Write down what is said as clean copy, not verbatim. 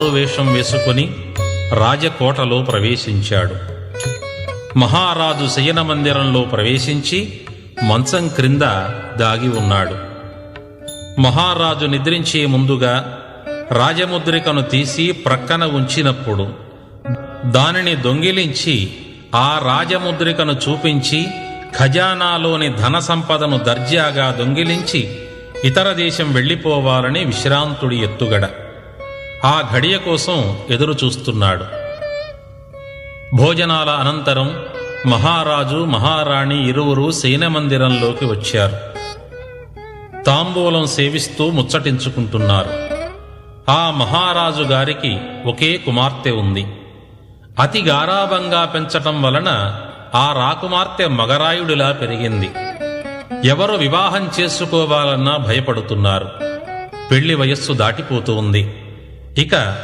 వేషం వేసుకుని రాజకోటలో ప్రవేశించాడు. మహారాజు శయన మందిరంలో ప్రవేశించి మంచం క్రింద దాగి ఉన్నాడు. మహారాజు నిద్రించే ముందుగా రాజముద్రికను తీసి ప్రక్కన ఉంచినప్పుడు దానిని దొంగిలించి ఆ రాజముద్రికను చూపించి ఖజానాలోని ధన సంపదను దర్జాగా దొంగిలించి ఇతర దేశం వెళ్ళిపోవాలని విశ్రాంతుడి ఎత్తుగడ. ఆ ఘడియ కోసం ఎదురు చూస్తున్నాడు. భోజనాల అనంతరం మహారాజు మహారాణి ఇరువురు శయనమందిరంలోకి వచ్చారు. తాంబూలం సేవిస్తూ ముచ్చటించుకుంటున్నారు. ఆ మహారాజు గారికి ఒకే కుమార్తె ఉంది. అతి గారాబంగా పెంచటం వలన ఆ రాకుమార్తె మగరాయుడిలా పెరిగింది. ఎవరు వివాహం చేసుకోవాలన్నా భయపడుతున్నారు. పెళ్లి వయస్సు దాటిపోతూ ఉంది. ఇక